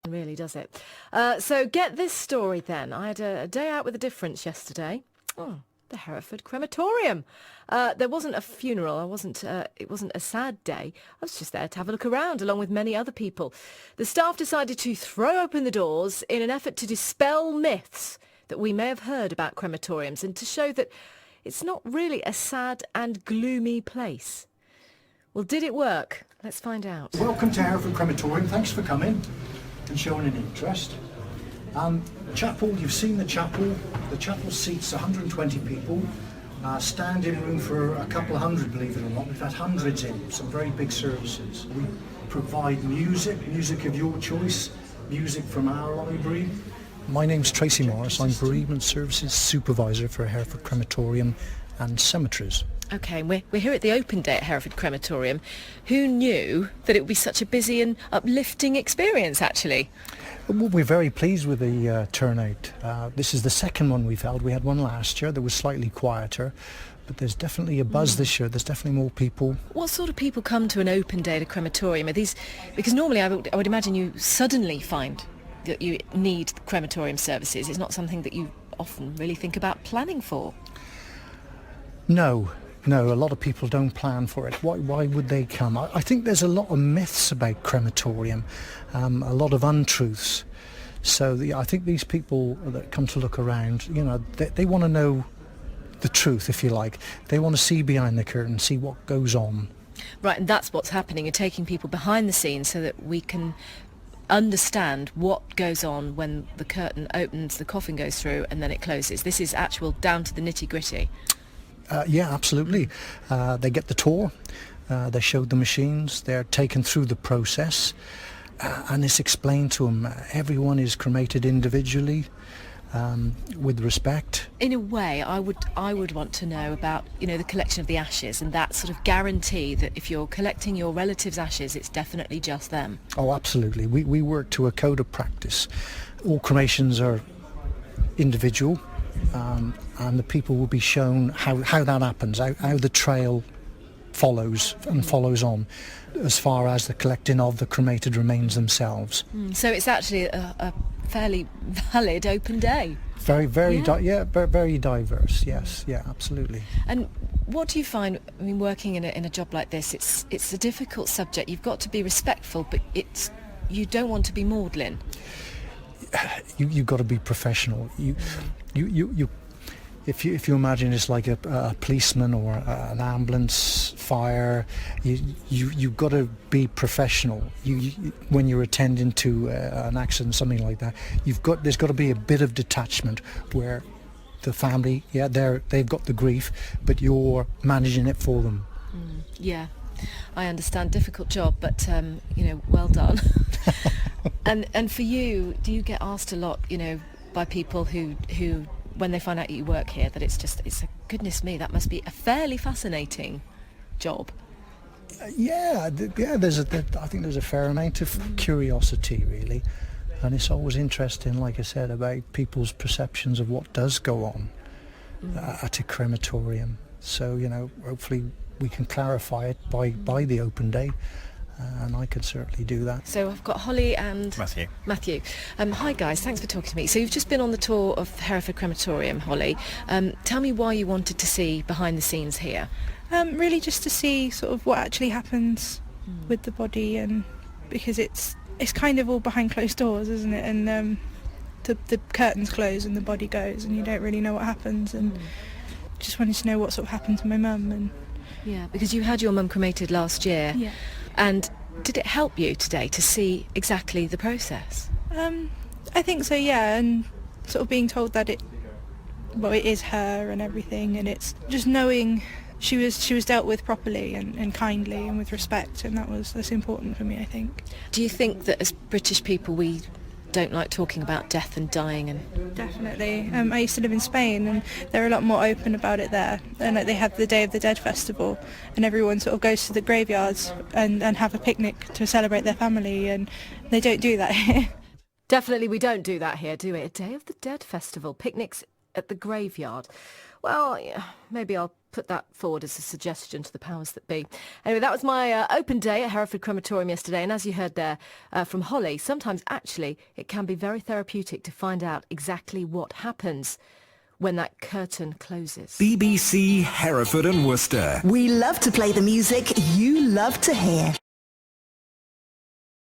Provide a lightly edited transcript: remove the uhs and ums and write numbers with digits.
Really, does it? So get this story then. I had a day out with a difference yesterday. Oh, the Hereford Crematorium. There wasn't a funeral. It wasn't a sad day. I was just there to have a look around along with many other people. The staff decided to throw open the doors in an effort to dispel myths that we may have heard about crematoriums and to show that it's not really a sad and gloomy place. Well, did it work? Let's find out. Welcome to Hereford Crematorium. Thanks for coming and showing an interest. Chapel, you've seen the chapel. The chapel seats 120 people. Standing room for a couple of hundred, believe it or not. We've had hundreds in, some very big services. We provide music of your choice, music from our library. My name's Tracy Morris. I'm Bereavement Services Supervisor for Hereford Crematorium and Cemeteries. OK, we're here at the open day at Hereford Crematorium. Who knew that it would be such a busy and uplifting experience, actually? Well, we're very pleased with the turnout. This is the second one we've held. We had one last year that was slightly quieter, but there's definitely a buzz this year. There's definitely more people. What sort of people come to an open day at a crematorium? Are these, because normally I would imagine you suddenly find that you need crematorium services. It's not something that you often really think about planning for. No, a lot of people don't plan for it. Why would they come? I think there's a lot of myths about crematorium, a lot of untruths. So I think these people that come to look around, they want to know the truth, if you like. They want to see behind the curtain, see what goes on. Right, and that's what's happening. You're taking people behind the scenes so that we can understand what goes on when the curtain opens, the coffin goes through, and then it closes. This is actual down to the nitty-gritty. Yeah, absolutely. They get the tour, they're showed the machines, they're taken through the process, and it's explained to them. Everyone is cremated individually, with respect. In a way, I would want to know about, the collection of the ashes and that sort of guarantee that if you're collecting your relatives' ashes, it's definitely just them. Oh, absolutely. We work to a code of practice. All cremations are individual. And the people will be shown how that happens, how the trail follows on as far as the collecting of the cremated remains themselves. So it's actually a fairly valid open day. Very very diverse. Yes, yeah, absolutely. And what do you find? I mean, working in a job like this, it's a difficult subject. You've got to be respectful, but you don't want to be maudlin. You've got to be professional. If you imagine it's like a policeman or an ambulance, fire, you've got to be professional. When you're attending to an accident, something like that, there's got to be a bit of detachment where the family, they've got the grief, but you're managing it for them. Yeah, I understand. Difficult job, but well done. And for you, do you get asked a lot, by people who when they find out you work here, that it's a goodness me, that must be a fairly fascinating job? I think there's a fair amount of curiosity, really, and it's always interesting, like I said, about people's perceptions of what does go on at a crematorium. So hopefully we can clarify it by the open day. And I could certainly do that. So I've got Holly and Matthew. Hi guys, thanks for talking to me. So you've just been on the tour of Hereford Crematorium, Holly. Tell me why you wanted to see behind the scenes here. Really just to see sort of what actually happens with the body, and because it's kind of all behind closed doors, isn't it? And the curtains close and the body goes and you don't really know what happens, and just wanted to know what sort of happened to my mum. And yeah, because you had your mum cremated last year. Yeah. And did it help you today to see exactly the process? I think so, yeah, and sort of being told that it is her and everything, and it's just knowing she was dealt with properly and kindly and with respect, and that's important for me, I think. Do you think that as British people we don't like talking about death and dying? And definitely. I used to live in Spain, and they're a lot more open about it there, and they have the Day of the Dead festival, and everyone sort of goes to the graveyards and have a picnic to celebrate their family, and they don't do that here. Definitely we don't do that here, do we? A Day of the Dead festival, picnics at the graveyard. Well, yeah, maybe I'll put that forward as a suggestion to the powers that be. Anyway, that was my open day at Hereford Crematorium yesterday, and as you heard there from Holly, sometimes actually it can be very therapeutic to find out exactly what happens when that curtain closes. BBC Hereford and Worcester. We love to play the music you love to hear.